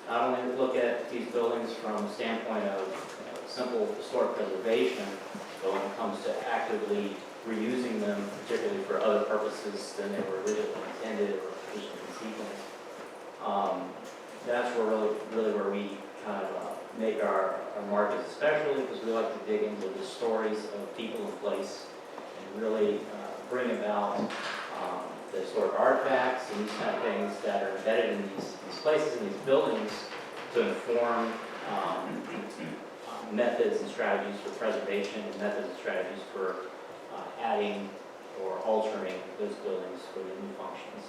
not only look at these buildings from the standpoint of simple historic preservation, but when it comes to actively reusing them, particularly for other purposes than they were originally intended or originally conceived in. That's where really where we kind of make our markets, especially because we like to dig into the stories of people and place and really bring about the historic artifacts and these kind of things that are embedded in these places and these buildings to inform methods and strategies for preservation and methods and strategies for adding or altering those buildings for the new functions.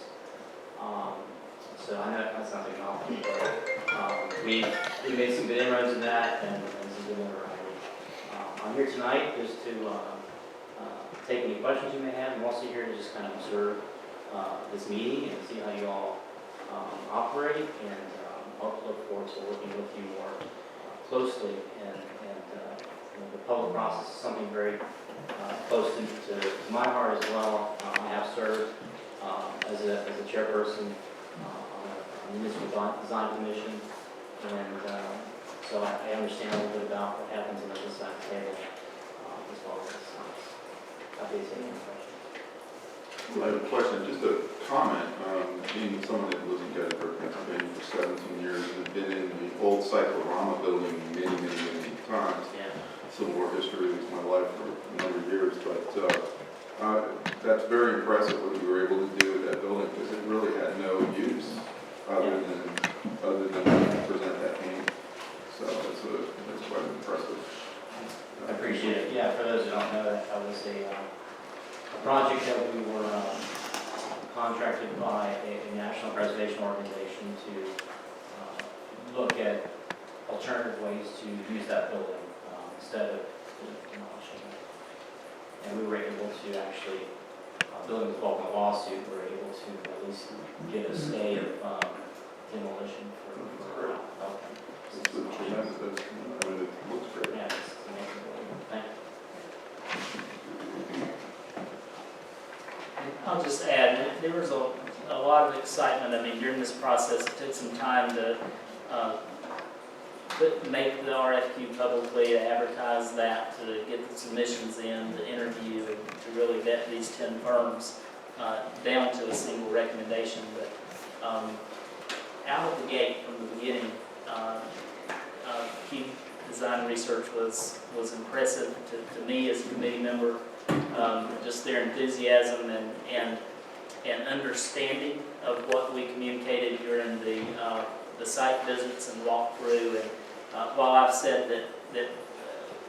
So I know that's not big enough, but we made some good inroads in that and some good notoriety. I'm here tonight just to take any questions you may have. I'm also here to just kind of observe this meeting and see how you all operate, and hope to look forward to working with you more closely. And the public process is something very close to my heart as well. I have served as a chairperson on the Municipal Design Commission, and so I understand a little bit about what happens on this side of the table as well as this side. I'll be taking any questions. Well, I have a question, just a comment. Being someone that lives in Gettysburg, Pennsylvania for 17 years and have been in the old Cyclorama building many times. Yeah. Civil War history is my life for a number of years, but that's very impressive what you were able to do with that building, because it really had no use other than to present that painting. So that's quite impressive. I appreciate it. Yeah, for those who don't know, that was a project that we were contracted by a national preservation organization to look at alternative ways to use that building instead of demolishing it. And we were able to actually, building was involved in a lawsuit, we were able to at least get a stay of demolition for helping. It's tremendous. I mean, it looks great. Yeah, it's amazing building. Thank you. I'll just add, there was a lot of excitement. I mean, during this process, it took some time to make the RFQ publicly, to advertise that, to get the submissions in, to interview, and to really vet these 10 firms down to a single recommendation. But out of the gate, from the beginning, Key Design Research was impressive to me as a committee member. Just their enthusiasm and understanding of what we communicated during the site visits and walkthrough. And while I've said that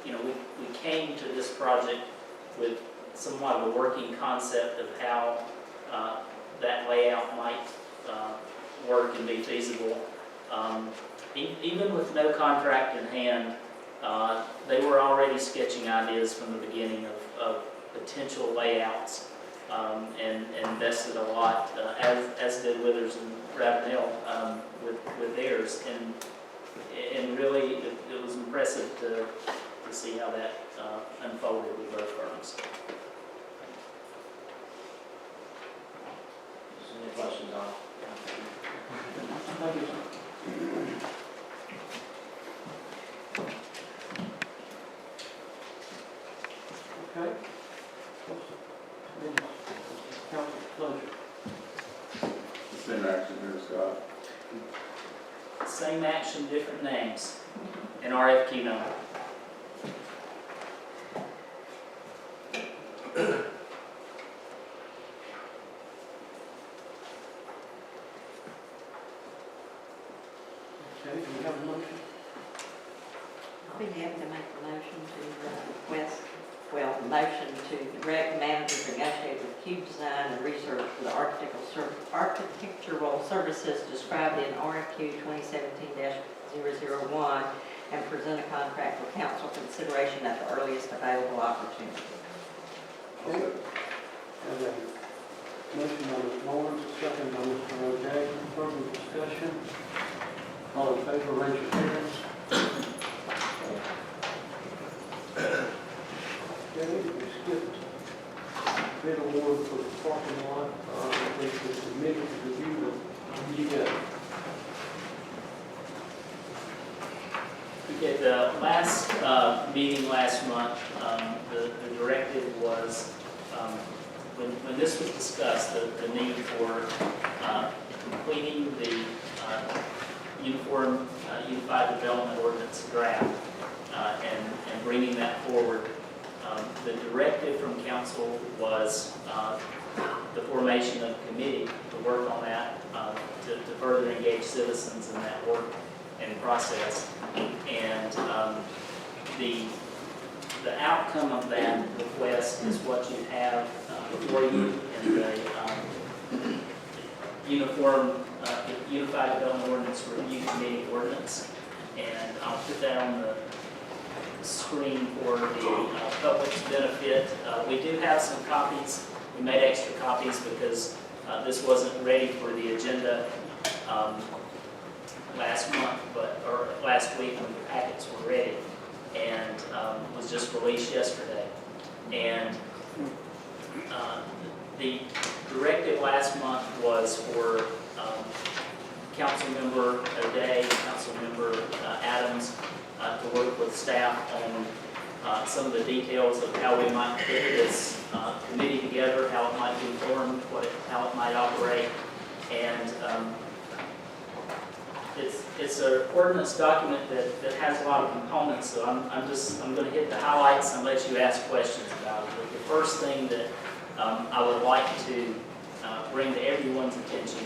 we came to this project with somewhat of a working concept of how that layout might work and be feasible, even with no contract in hand, they were already sketching ideas from the beginning of potential layouts, and invested a lot, as did Withers and Ravenel with theirs, and really it was impressive to see how that unfolded with both firms. Any questions on? Thank you, sir. Okay. Council closure. Same action here, Scott. Same action, different names, and RFQ number. Okay, do we have a motion? I'll be happy to make a motion to request, the motion to direct manager to negotiate with Cube Design and Research for the architectural services described in RFQ 2017-001 and present a contract for council consideration at the earliest available opportunity. Okay. Have a motion by Ms. Lawrence, a second by Mr. O'Day. Further discussion? All in favor, raise your hands. Okay, we skipped bid award for the parking lot. I think the committee to review the GA. At the last meeting last month, the directive was, when this was discussed, the need for completing the Unified Development Ordinance draft and bringing that forward. The directive from council was the formation of a committee to work on that, to further engage citizens in that work and process. And the outcome of that request is what you have before you in the Unified Development Ordinance Review Committee ordinance. And I'll put that on the screen for the public's benefit. We do have some copies. We made extra copies because this wasn't ready for the agenda last month, or last week when the packets were ready, and was just released yesterday. And the directive last month was for Councilmember O'Day and Councilmember Adams to work with staff on some of the details of how we might put this committee together, how it might be formed, how it might operate. And it's an ordinance document that has a lot of components, so I'm going to hit the highlights and let you ask questions about it. But the first thing that I would like to bring to everyone's attention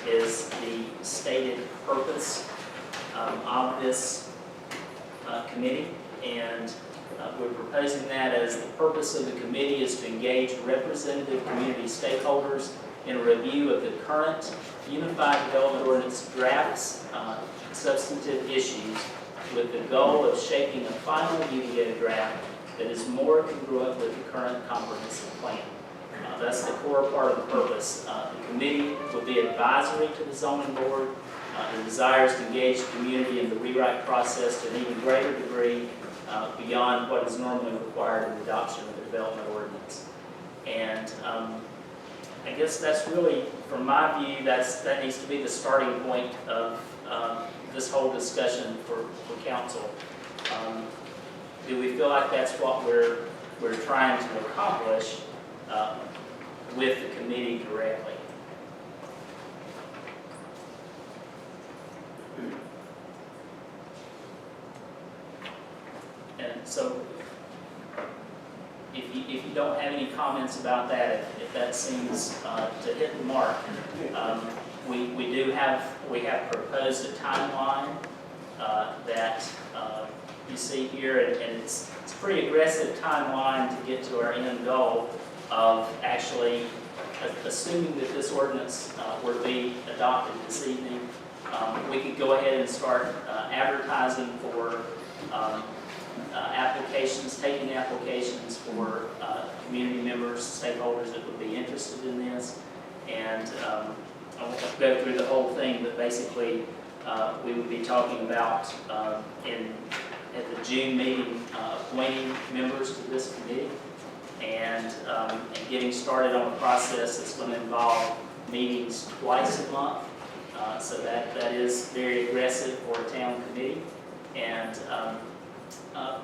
is the stated purpose of this committee, and we're proposing that as the purpose of the committee is to engage representative community stakeholders in a review of the current Unified Development Ordinance drafts, substantive issues, with the goal of shaping a final UDO draft that is more congruent with the current comprehensive plan. That's the core part of the purpose. The committee will be advisory to the zoning board. The desire is to engage the community in the rewrite process to an even greater degree beyond what is normally required in the adoption of the development ordinance. And I guess that's really, from my view, that needs to be the starting point of this whole discussion for council. Do we feel like that's what we're trying to accomplish with the committee directly? And so, if you don't have any comments about that, if that seems to hit the mark, we have proposed a timeline that you see here, and it's a pretty aggressive timeline to get to our end goal of actually, assuming that this ordinance were to be adopted this evening, we could go ahead and start advertising for applications, taking applications for community members, stakeholders that would be interested in this. And I won't go through the whole thing, but basically we would be talking about at the June meeting appointing members to this committee and getting started on a process that's going to involve meetings twice a month. So that is very aggressive for a town committee. And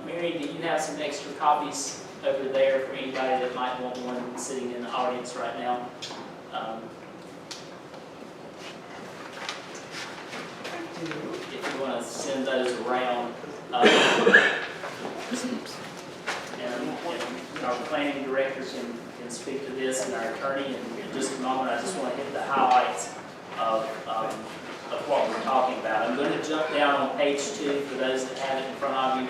Mary, do you have some extra copies over there for anybody that might want one sitting in the audience right now? If you want to send those around. And our planning director can speak to this, and our attorney. And in just a moment, I just want to hit the highlights of what we're talking about. I'm going to jump down on page 2 for those that have it in front of you.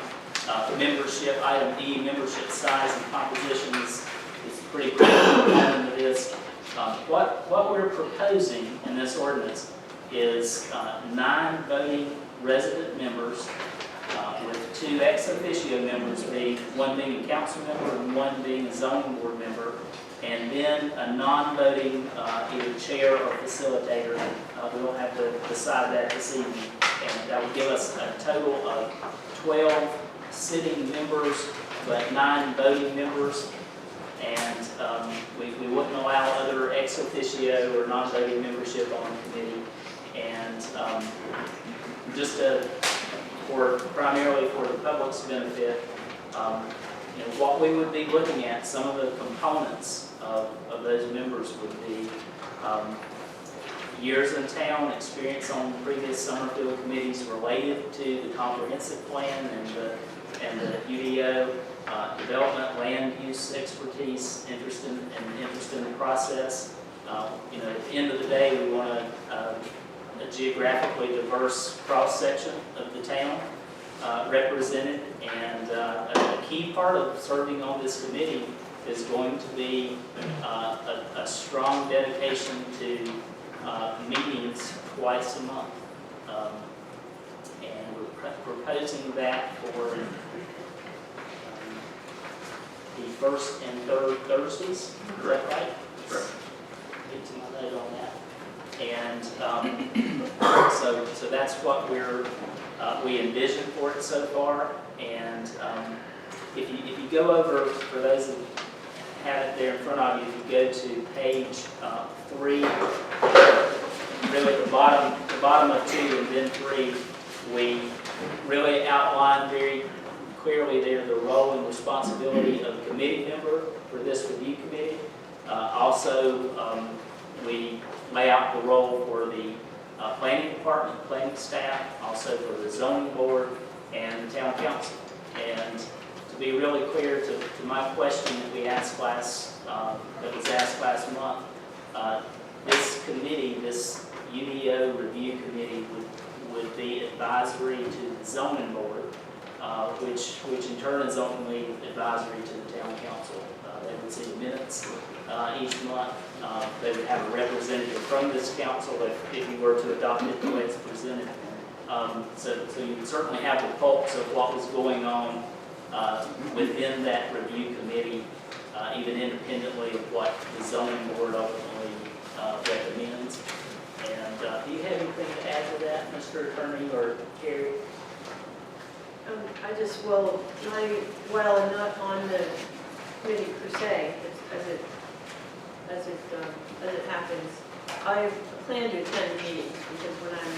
Membership, item D, membership size and composition is pretty critical component of this. What we're proposing in this ordinance is 9 voting resident members with 2 ex officio members, one being a council member and one being a zoning board member, and then a non-voting either chair or facilitator. We will have to decide that this evening, and that will give us a total of 12 sitting members, but 9 voting members, and we wouldn't allow other ex officio or non-voting membership on the committee. And just to primarily for the public's benefit, what we would be looking at, some of the components of those members would be years in town, experience on previous Summerfield committees related to the comprehensive plan and the UDO, development, land use expertise, interest in the process. At the end of the day, we want a geographically diverse cross-section of the town represented, and a key part of serving on this committee is going to be a strong dedication to meetings twice a month. And we're proposing that for the first and third Thursdays, is that right? Correct. Get to my note on that. And so that's what we envision for it so far. And if you go over, for those that have it there in front of you, if you go to page 3, really the bottom of 2 and then 3, we really outline very clearly there the role and responsibility of the committee member for this review committee. Also, we lay out the role for the planning department, planning staff, also for the zoning board and the town council. And to be really clear to my question that we asked that was asked last month, this committee, this UDO review committee would be advisory to the zoning board, which in turn is ultimately advisory to the town council. They would see the minutes each month. They would have a representative from this council if you were to adopt it the way it's presented. So you would certainly have the pulse of what was going on within that review committee, even independently of what the zoning board ultimately recommends. And do you have anything to add to that, Mr. Attorney or Carrie? I just will, while I'm not on the committee per se, as it happens, I plan to attend meetings because when I'm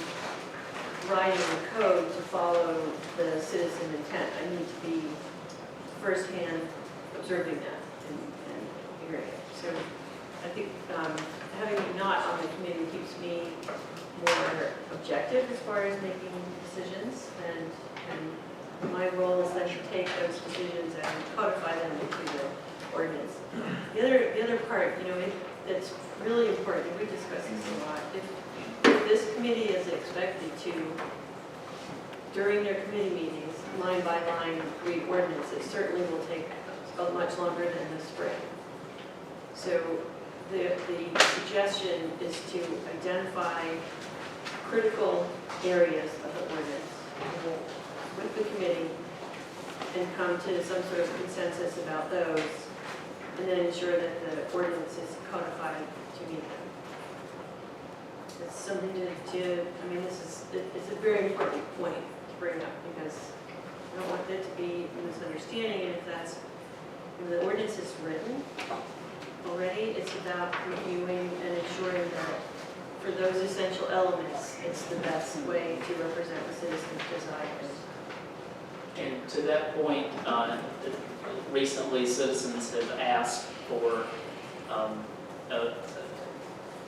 writing the code to follow the citizen intent, I need to be firsthand observing that and hearing it. So I think having me not on the committee keeps me more objective as far as making decisions, and my role is then to take those decisions and codify them into the ordinance. The other part, that's really important, and we discuss this a lot, if this committee is expected to, during their committee meetings, line by line, read ordinances, certainly will take much longer than the spring. So the suggestion is to identify critical areas of the ordinance with the committee and come to some sort of consensus about those, and then ensure that the ordinance is codified to meet them. It's something it's a very important point to bring up, because I don't want there to be a misunderstanding, and if the ordinance is written already, it's about reviewing and ensuring that for those essential elements, it's the best way to represent the citizens' desires. And to that point, recently citizens have asked for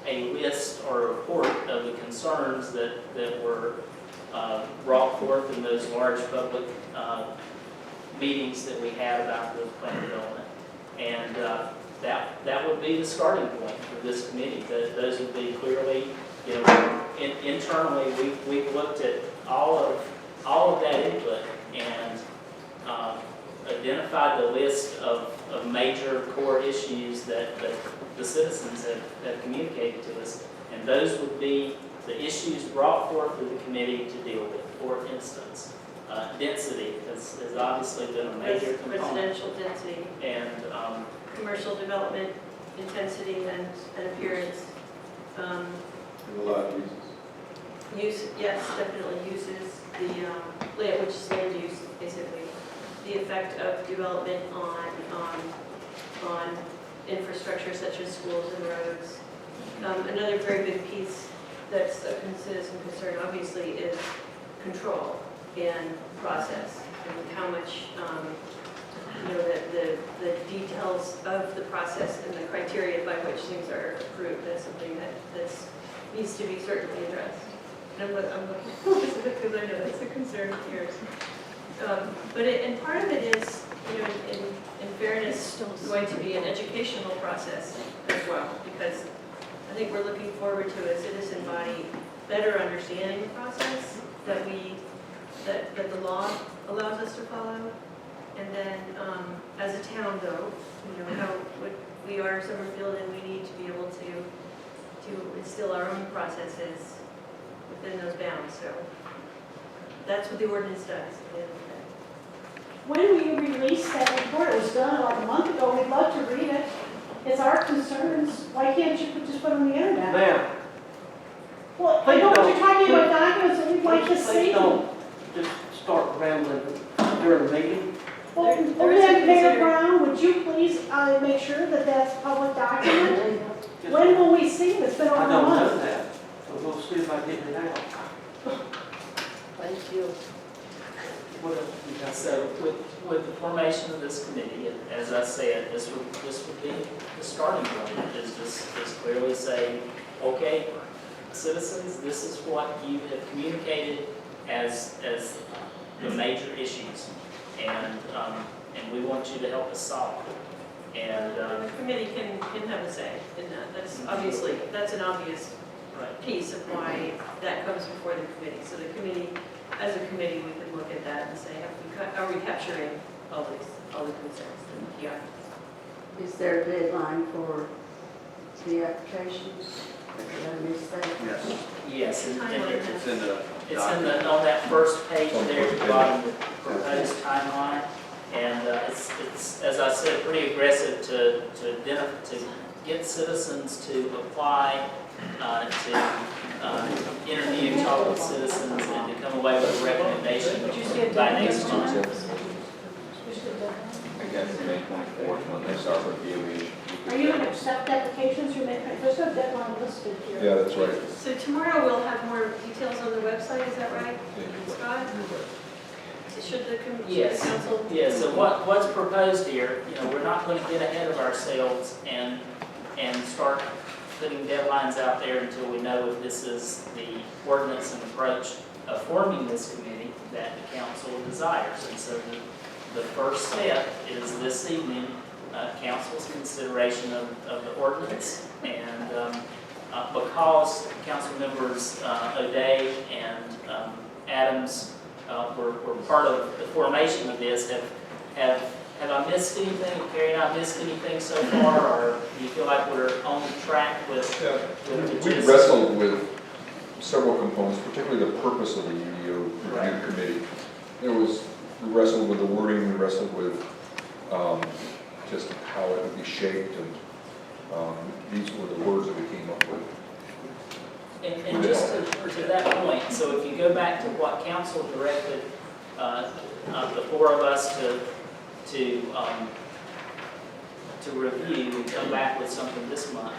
a list or a report of the concerns that were brought forth in those large public meetings that we had about the plan development. And that would be the starting point for this committee. Those would be clearly, internally, we've looked at all of that input and identified the list of major core issues that the citizens have communicated to us. And those would be the issues brought forth to the committee to deal with. For instance, density has obviously been a major component. Residential density. And commercial development, intensity and appearance. And a lot of uses. Yes, definitely uses, which is land use, basically. The effect of development on infrastructure such as schools and roads. Another very big piece that's a citizen concern, obviously, is control. and process, and how much, the details of the process and the criteria by which things are approved. That's something that's needs to be certainly addressed. And I'm looking forward to it because I know that's a concern of yours. And part of it is, in fairness, going to be an educational process as well, because I think we're looking forward to a citizen body better understanding the process that the law allows us to follow. And then, as a town though, we are Summerfield and we need to be able to instill our own processes within those bounds. So that's what the ordinance does at the end of the day. When will you release that report? It was done like a month ago. We'd love to read it. It's our concerns. Why can't you just put it on the internet? Ma'am, Well, I please know what don't. you're talking about, documents that we'd like to please see. don't just start rambling during the meeting. Well, There is a then, Mayor consider- Brown, would you please make sure that that's a public document? Just- When will we see it? It's been over I a don't month. know that, but we'll see if I get it out. Thank you. What else you got? So with the formation of this committee, as I said, this would be the starting point, is just clearly say, okay, citizens, this is what you have communicated as the major issues, and we want you to help us solve it. And The committee can have a say in that. That's an obvious right. piece of why that comes before the committee. So the committee, as a committee, we can look at that and say, are we capturing all the concerns? Yeah. Is there a deadline for the applications? Did I miss that? Yes, Yes, and it's in the it's in the, on that first page there at the bottom, the proposed timeline. And it's, as I said, pretty aggressive to get citizens to apply, to interview, talk with citizens, and to come away with a recommendation by next month. I guess May 24th when they start reviewing. Are you going to accept applications? There's no deadline listed here. Yeah, that's right. So tomorrow we'll have more details on the website, is that right, Scott? Should the Yes. council? Yeah, so what's proposed here, we're not going to get ahead of ourselves and start putting deadlines out there until we know if this is the ordinance and approach of forming this committee that the council desires. And so the first step is this evening, council's consideration of the ordinance. And because council members O'Day and Adams were part of the formation of this, have I missed anything? Have Carrie and I missed anything so far? Or do you feel like we're on track with the We gist? wrestled with several components, particularly the purpose of the UDO review Right. committee. We wrestled with the wording, we wrestled with just how it would be shaped, and these were the words that we came up with. And just to that point, so if you go back to what council directed the four of us to review and come back with something this month,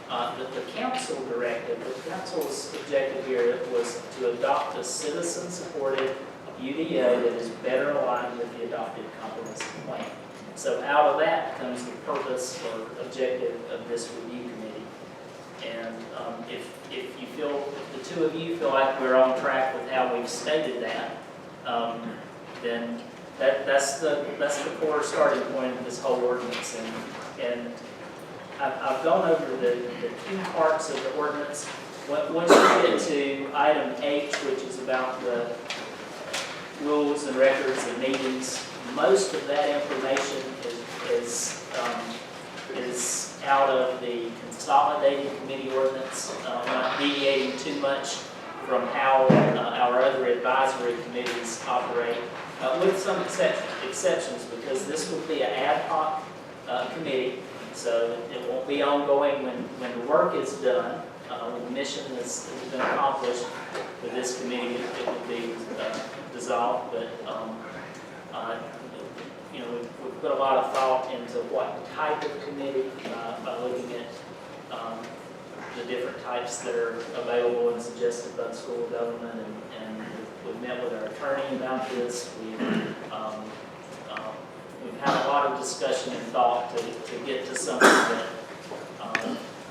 the council directive, the council's objective here was to adopt a citizen-supported UDO that is better aligned with the adopted comprehensive plan. So out of that comes the purpose or objective of this review committee. And if you feel, if the two of you feel like we're on track with how we've stated that, then that's the core starting point of this whole ordinance. And I've gone over the key parts of the ordinance. Once you get to item H, which is about the rules and records and meetings, most of that information is out of the consolidated committee ordinance, not deviating too much from how our other advisory committees operate, with some exceptions, because this will be an ad hoc committee, so it won't be ongoing when the work is done. When the mission has been accomplished with this committee, it will be dissolved, but we've put a lot of thought into what type of committee by looking at the different types that are available and suggested by the school of government, and we've met with our attorney about this. We've had a lot of discussion and thought to get to something that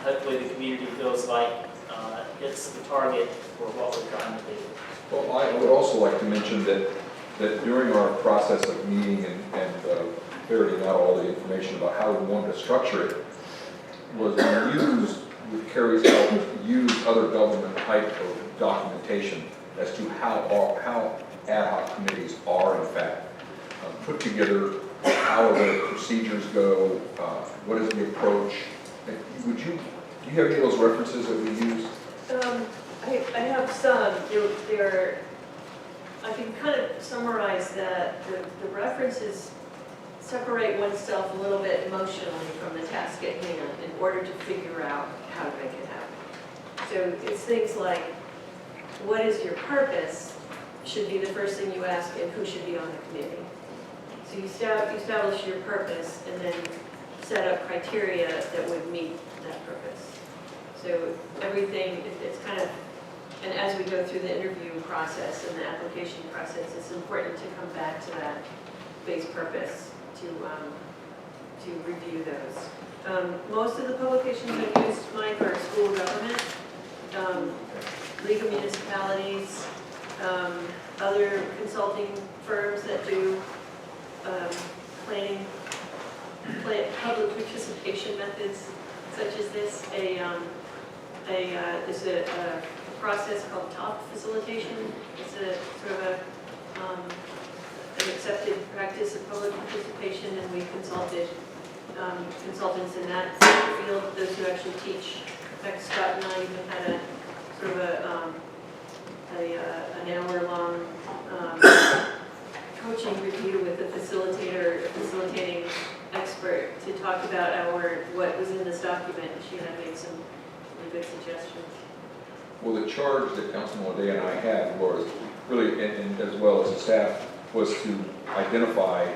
hopefully the community feels like hits the target for what we're trying to do. Well, I would also like to mention that during our process of meeting and ferreting out all the information about how we wanted to structure it, was we used, with Carrie's help, use other government type of documentation as to how ad hoc committees are in fact put together, how the procedures go, what is the approach. Do you have any of those references that we use? I have some. I can kind of summarize that the references separate oneself a little bit emotionally from the task at hand in order to figure out how to make it happen. So it's things like, what is your purpose should be the first thing you ask, and who should be on the committee. So you establish your purpose and then set up criteria that would meet that purpose. So everything, it's kind of, and as we go through the interview process and the application process, it's important to come back to that base purpose to review those. Most of the publications I've used, Mike, are school government, League of Municipalities, other consulting firms that do public participation methods such as this. There's a process called top facilitation. It's a sort of an accepted practice of public participation, and we consulted consultants in that field, those who actually teach. In fact, Scott and I even had a sort of an hour-long coaching review with a facilitator, a facilitating expert, to talk about what was in this document. She had made some really good suggestions. Well, the charge that Councilman O'Day and I had was really, and as well as the staff, was to identify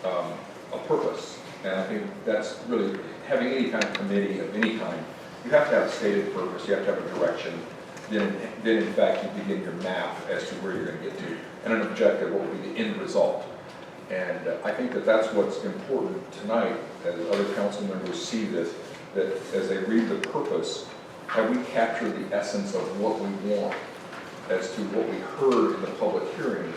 a purpose. And I think that's really, having any kind of committee of any kind, you have to have a stated purpose, you have to have a direction. Then in fact, you begin your map as to where you're going to get to, and an objective, what will be the end result. And I think that that's what's important tonight, as other council members see this, that as they read the purpose, have we captured the essence of what we want as to what we heard in the public hearing?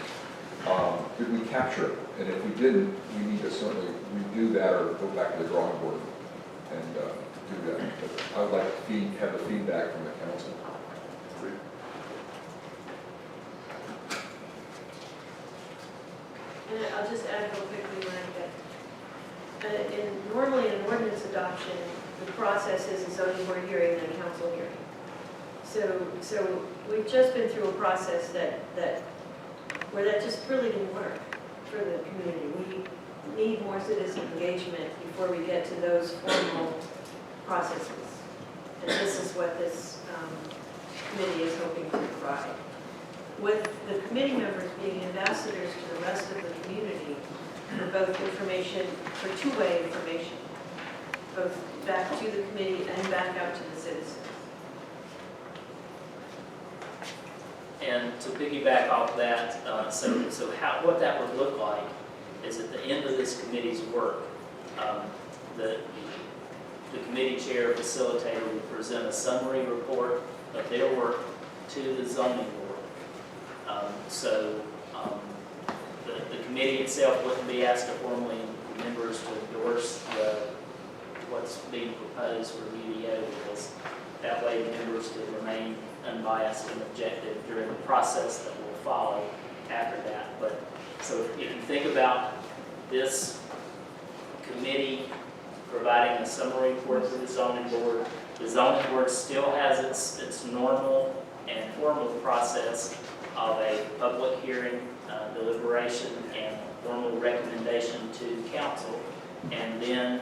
Did we capture it? And if we didn't, we need to certainly redo that or go back to the drawing board and do that. But I would like to have the feedback from the council. And I'll just add real quickly, Mike, that normally in an ordinance adoption, the process is a zoning board hearing and a council hearing. So we've just been through a process where that just really didn't work for the community. We need more citizen engagement before we get to those formal processes. And this is what this committee is hoping to provide. With the committee members being ambassadors to the rest of the community for both information, for two-way information, both back to the committee and back out to the citizens. And to piggyback off that, what that would look like is at the end of this committee's work, the committee chair facilitator would present a summary report of their work to the zoning board. The committee itself wouldn't be asked to formally members to endorse what's being proposed for UDO, because that way members could remain unbiased and objective during the process that will follow after that. But so if you think about this committee providing a summary report to the zoning board still has its normal and formal process of a public hearing, deliberation, and formal recommendation to council, and then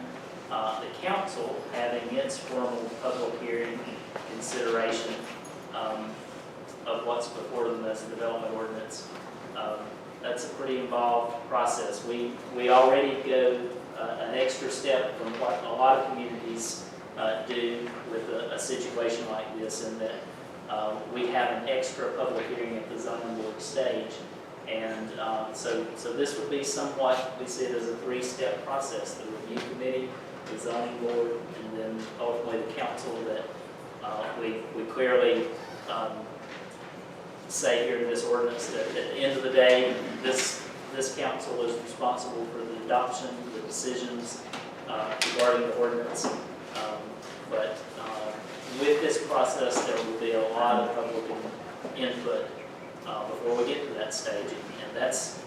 the council having its formal public hearing consideration of what's before them as a development ordinance. That's a pretty involved process. We already go an extra step from what a lot of communities do with a situation like this, in that we have an extra public hearing at the zoning board stage, And so this would be somewhat, we see it as a three-step process: the review committee, the zoning board, and then ultimately the council. That we clearly say here in this ordinance that at the end of the day, this council is responsible for the adoption, the decisions regarding the ordinance. But with this process, there will be a lot of public input before we get to that stage. And that's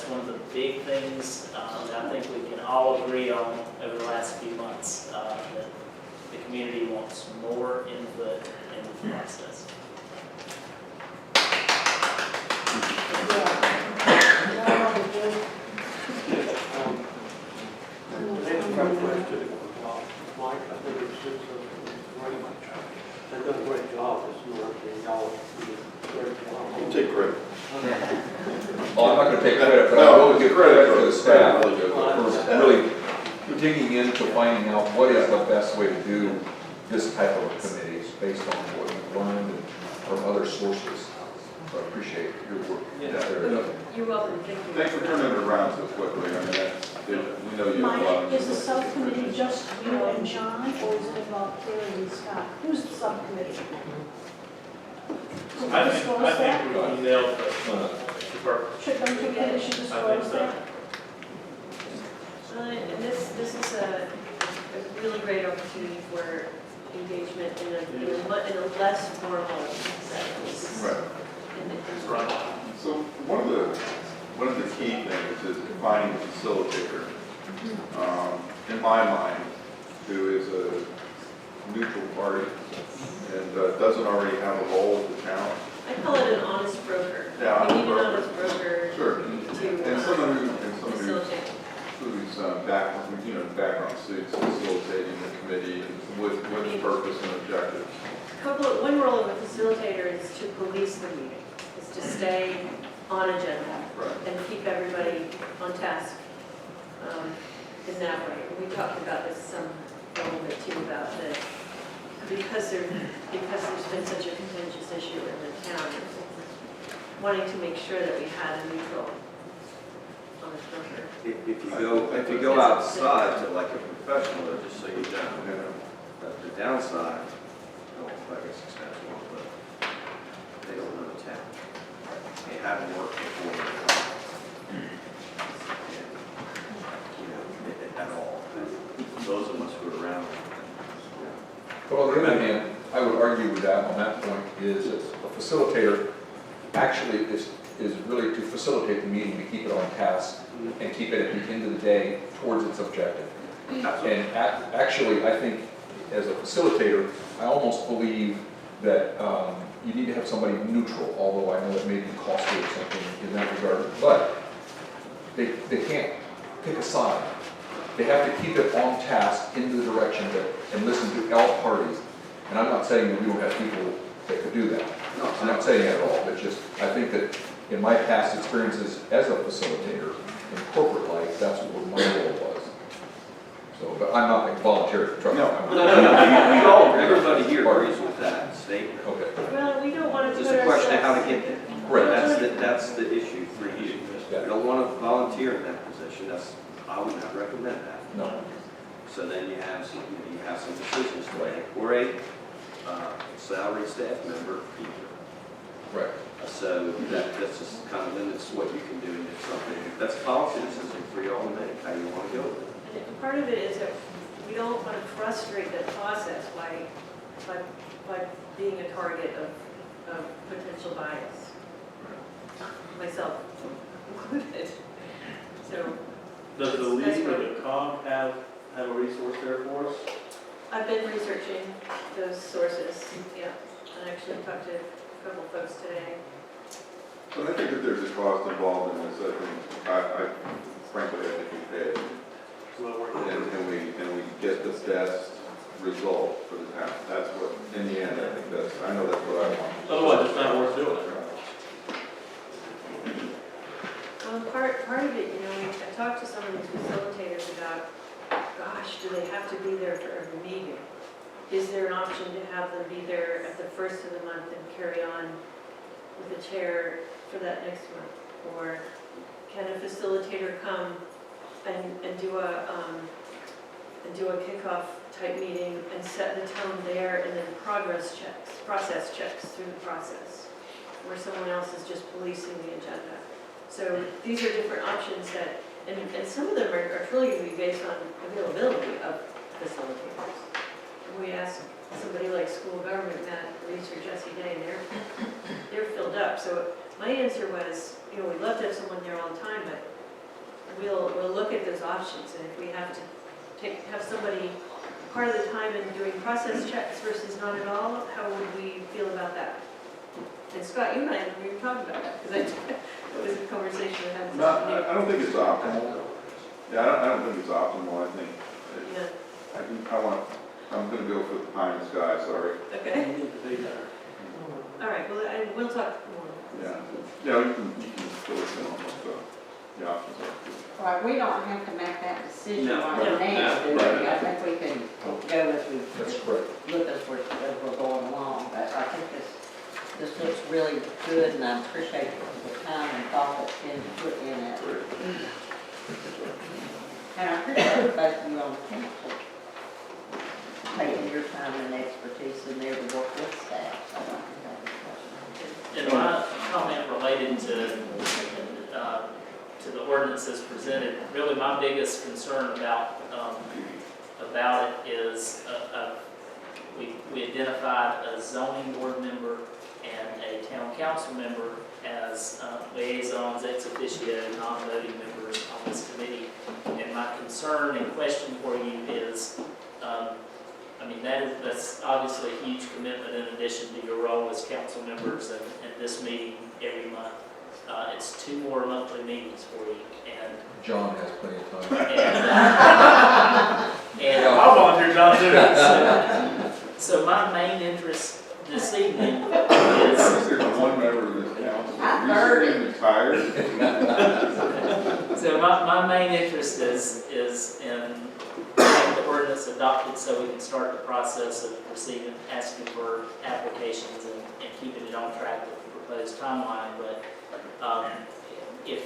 one of the big things that I think we can all agree on over the last few months, that the community wants more input in the process. Next question, Mike, I think it's just great. They've done a great job this month, and y'all did a great job. You take credit. Well, I'm not gonna take credit, but I will give credit to the staff for really digging into finding out what is the best way to do this type of committees based on what you've learned from other sources. So I appreciate your work. You're welcome, thank you. Thanks for turning it around so quickly. I mean, we know you have a lot of. Mike, is the subcommittee just you and John, or is it about Terry and Scott? Who's the subcommittee? Should we disclose that? we emailed the department. Should, don't you think we should disclose that? And this is a really great opportunity for engagement in a less formal setting. Right. So one of the key things is defining a facilitator, in my mind, who is a neutral party and doesn't already have a role at the town. I call it an honest broker. Yeah, We need an honest honest broker Sure. to And someone facilitate. who's background suits facilitating the committee and with purpose and objective. One role of a facilitator is to police the meeting, is to stay on agenda Right. and keep everybody on task in that way. We talked about this a little bit too, about the, because there's been such a contentious issue in the town, wanting to make sure that we had a neutral honest broker. If you go outside to like a professional, or just so you know, the downside, I guess it's that one, but they don't know the town. They haven't worked before. At all. Those of us who are around. But on the other hand, I would argue with that on that point is that a facilitator actually is really to facilitate the meeting, to keep it on task and keep it at the end of the day towards its objective. And actually, I think as a facilitator, I almost believe that you need to have somebody neutral, although I know it may be costly or something in that regard, but they can't pick a side. They have to keep it on task in the direction and listen to all parties. And I'm not saying that we don't have people that could do that. No, I'm not saying that at all, but just, I think that in my past experiences as a facilitator in corporate life, that's what my role was. So, but I'm not like volunteering, trust me. We all, everybody here agrees with that statement. Okay. Well, we don't want to It's put just a question of how to ourselves. get there. Right. That's the issue for you. Yeah. You don't want to volunteer in that position. I would not recommend that. No. So then you have some decisions to make. We're a salaried staff member either. Right. So that's just kind of limits what you can do and do something. That's a policy decision for you all to make, how you want to go with it. And part of it is that we don't want to frustrate the process by being a target of potential bias, myself included. So Does the league or the COG have a resource there for us? I've been researching those sources, yeah, and actually talked to a couple folks today. So I think that there's a cost involved in this. I frankly, I think we pay it. And we get the best result for the town. That's what, in the end, I know that's what I want. Otherwise, it's not worth doing. Part of it, I talked to some of these facilitators about, gosh, do they have to be there for every meeting? Is there an option to have them be there at the first of the month and carry on with the chair for that next month? Or can a facilitator come and do a kickoff type meeting and set the tone there, and then process checks through the process, where someone else is just policing the agenda. So these are different options that, and some of them are truly going to be based on availability of facilitators. And we ask somebody like school government, Matt Reese or Jesse Day, and they're filled up. So my answer was, we'd love to have someone there all the time, but we'll look at those options, and if we have to have somebody part of the time in doing process checks versus not at all, how would we feel about that? And Scott, you and I haven't even talked about that, because it was a conversation we had this No, afternoon. I don't think it's optimal. Yeah, I don't think it's optimal. I think, Yeah, I'm gonna go for the pie in the sky, sorry. okay, We need to be there. all right, well, we'll talk more. Yeah, you can fill us in on what the options are. Right, we don't have to make that decision No. right No. now, do we? Right. I think we can go as we That's correct. Look as we're going along, but I think this looks really good, and I appreciate the time and thought that's been put in it. And I appreciate both of you on the council taking your time and expertise in there to work with staff, so I think that's And my comment related to the ordinance as presented, really my biggest concern about it is, we identified a zoning board member and a town council member as liaisons, ex officio, non-voting members on this committee. And my concern and question for you is, that's obviously a huge commitment in addition to your role as council members and this meeting every month. It's 2 more monthly meetings for you, and John has plenty of time. and I'll volunteer, John, too. so my main interest this evening is, There's one member of this council, I've heard recently retired. so my main interest is in getting the ordinance adopted so we can start the process of proceeding, asking for applications and keeping it on track with the proposed timeline. But if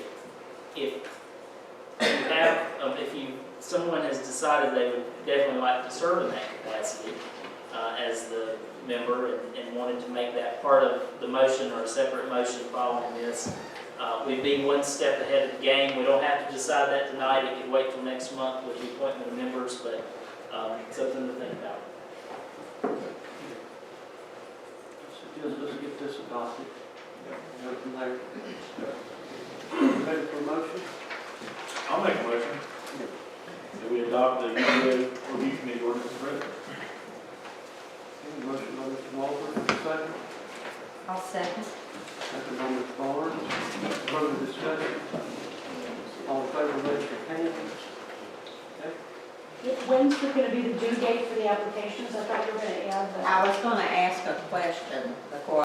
someone has decided they would definitely like to serve in that capacity as the member and wanted to make that part of the motion or a separate motion following this, we'd be one step ahead of the game. We don't have to decide that tonight. It could wait till next month with the appointment of members, but something to think about. Suggest let's get this adopted. Go from there. Ready for a motion? I'll make a motion that we adopt the UDO review committee ordinance as written. Okay, motion by Mr. Walter, second. I'll second. Second by Ms. Barnes. Further discussion? All in favor, raise your hand. Okay. When's going to be the due date for the applications? I thought you were going to add the. I was gonna ask a question before